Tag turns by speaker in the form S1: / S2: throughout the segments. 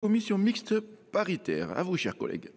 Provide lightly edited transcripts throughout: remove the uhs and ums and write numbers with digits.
S1: Commission mixte paritaire. À vous, chers collègues.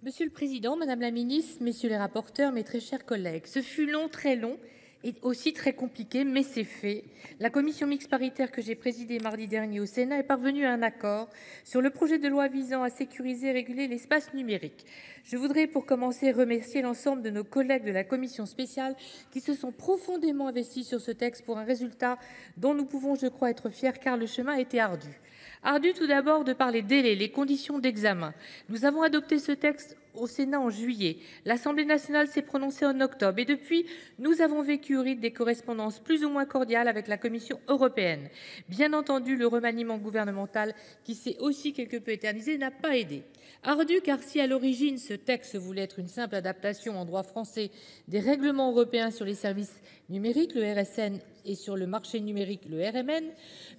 S2: Monsieur le Président, Madame la Ministre, Messieurs les rapporteurs, mes très chers collègues, ce fut long, très long et aussi très compliqué, mais c'est fait. La commission mixte paritaire que j'ai présidée mardi dernier au Sénat est parvenue à un accord sur le projet de loi visant à sécuriser et réguler l'espace numérique. Je voudrais pour commencer remercier l'ensemble de nos collègues de la commission spéciale qui se sont profondément investis sur ce texte pour un résultat dont nous pouvons, je crois, être fiers car le chemin a été ardu. Ardu tout d'abord de par les délais, les conditions d'examen. Nous avons adopté ce texte au Sénat en juillet. L'Assemblée nationale s'est prononcée en octobre et depuis, nous avons vécu au rythme des correspondances plus ou moins cordiales avec la Commission européenne. Bien entendu, le remaniement gouvernemental, qui s'est aussi quelque peu éternisé, n'a pas aidé. Ardu car si à l'origine ce texte voulait être une simple adaptation en droit français des règlements européens sur les services numériques, le RSN, et sur le marché numérique, le RMN,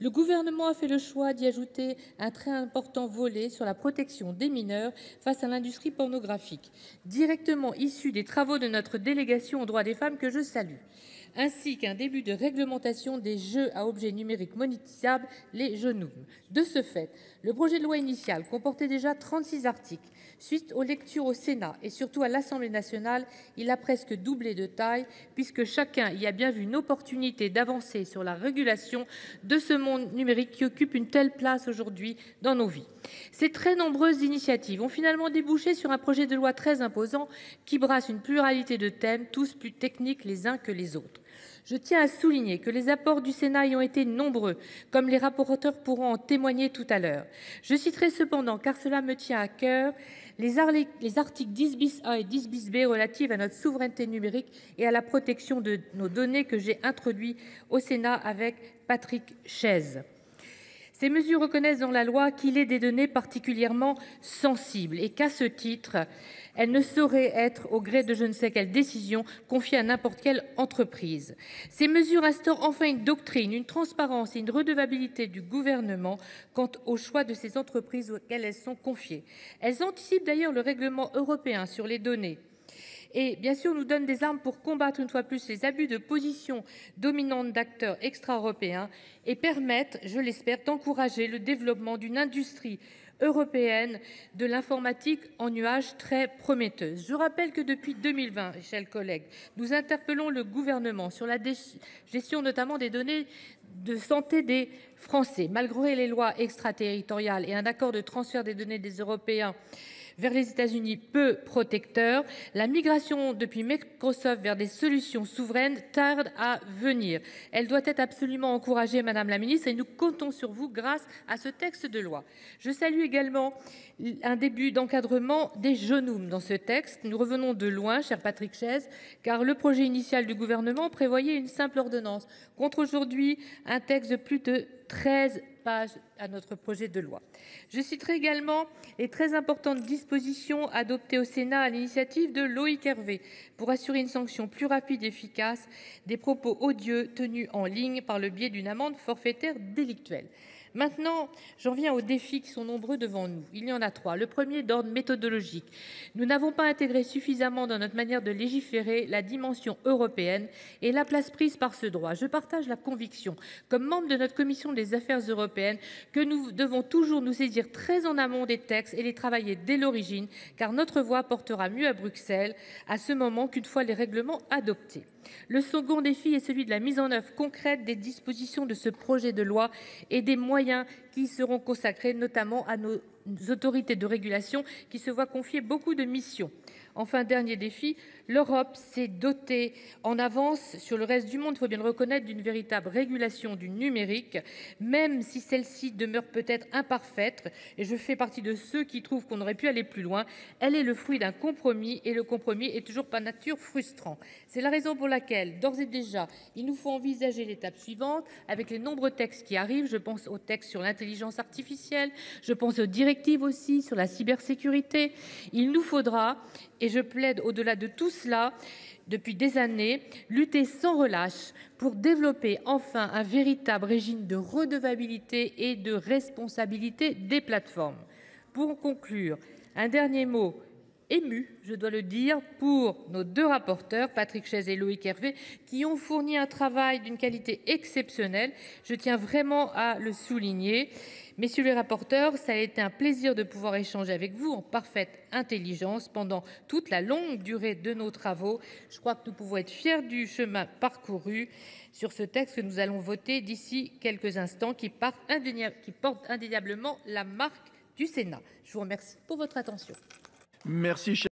S2: le gouvernement a fait le choix d'y ajouter un très important volet sur la protection des mineurs face à l'industrie pornographique, directement issu des travaux de notre délégation aux droits des femmes que je salue, ainsi qu'un début de réglementation des jeux à objets numériques monétisables, les JONUM. De ce fait, le projet de loi initial comportait déjà 36 articles. Suite aux lectures au Sénat et surtout à l'Assemblée nationale, il a presque doublé de taille puisque chacun y a bien vu une opportunité d'avancer sur la régulation de ce monde numérique qui occupe une telle place aujourd'hui dans nos vies. Ces très nombreuses initiatives ont finalement débouché sur un projet de loi très imposant qui brasse une pluralité de thèmes, tous plus techniques les uns que les autres. Je tiens à souligner que les apports du Sénat y ont été nombreux, comme les rapporteurs pourront en témoigner tout à l'heure. Je citerai cependant, car cela me tient à cœur, les articles 10 bis A et 10 bis B relatifs à notre souveraineté numérique et à la protection de nos données que j'ai introduits au Sénat avec Patrick Chaize. Ces mesures reconnaissent dans la loi qu'il est des données particulièrement sensibles et qu'à ce titre, elles ne sauraient être, au gré de je ne sais quelle décision, confiées à n'importe quelle entreprise. Ces mesures instaurent enfin une doctrine, une transparence et une redevabilité du gouvernement quant au choix de ces entreprises auxquelles elles sont confiées. Elles anticipent d'ailleurs le règlement européen sur les données. Et bien sûr, nous donnent des armes pour combattre une fois plus les abus de position dominante d'acteurs extra-européens et permettent, je l'espère, d'encourager le développement d'une industrie européenne de l'informatique en nuage très prometteuse. Je rappelle que depuis 2020, chers collègues, nous interpellons le gouvernement sur la gestion notamment des données de santé des Français. Malgré les lois extraterritoriales et un accord de transfert des données des Européens vers les États-Unis peu protecteur, la migration depuis Microsoft vers des solutions souveraines tarde à venir. Elle doit être absolument encouragée, Madame la Ministre, et nous comptons sur vous grâce à ce texte de loi. Je salue également un début d'encadrement des JONUM dans ce texte. Nous revenons de loin, cher Patrick Chaize, car le projet initial du gouvernement prévoyait une simple ordonnance, contre aujourd'hui un texte de plus de 13 pages à notre projet de loi. Je citerai également les très importantes dispositions adoptées au Sénat à l'initiative de Loïc Hervé pour assurer une sanction plus rapide et efficace des propos odieux tenus en ligne par le biais d'une amende forfaitaire délictuelle. Maintenant, j'en viens aux défis qui sont nombreux devant nous. Il y en a 3. Le premier, d'ordre méthodologique. Nous n'avons pas intégré suffisamment dans notre manière de légiférer la dimension européenne et la place prise par ce droit. Je partage la conviction, comme membre de notre commission des affaires européennes, que nous devons toujours nous saisir très en amont des textes et les travailler dès l'origine, car notre voix portera mieux à Bruxelles à ce moment qu'une fois les règlements adoptés. Le second défi est celui de la mise en œuvre concrète des dispositions de ce projet de loi et des moyens qui y seront consacrés, notamment à nos autorités de régulation qui se voient confier beaucoup de missions. Enfin, dernier défi, l'Europe s'est dotée en avance sur le reste du monde, il faut bien le reconnaître, d'une véritable régulation du numérique, même si celle-ci demeure peut-être imparfaite, et je fais partie de ceux qui trouvent qu'on aurait pu aller plus loin. Elle est le fruit d'un compromis, et le compromis est toujours par nature frustrant. C'est la raison pour laquelle, d'ores et déjà, il nous faut envisager l'étape suivante, avec les nombreux textes qui arrivent. Je pense aux textes sur l'intelligence artificielle, je pense aux directives aussi sur la cybersécurité. Il nous faudra, et je plaide au-delà de tout cela, depuis des années, lutter sans relâche pour développer enfin un véritable régime de redevabilité et de responsabilité des plateformes. Pour conclure, un dernier mot émue, je dois le dire, pour nos deux rapporteurs, Patrick Chaize et Loïc Hervé, qui ont fourni un travail d'une qualité exceptionnelle. Je tiens vraiment à le souligner. Messieurs les rapporteurs, ça a été un plaisir de pouvoir échanger avec vous en parfaite intelligence pendant toute la longue durée de nos travaux. Je crois que nous pouvons être fiers du chemin parcouru sur ce texte que nous allons voter d'ici quelques instants, qui porte indéniablement la marque du Sénat. Je vous remercie pour votre attention.
S1: Merci, cher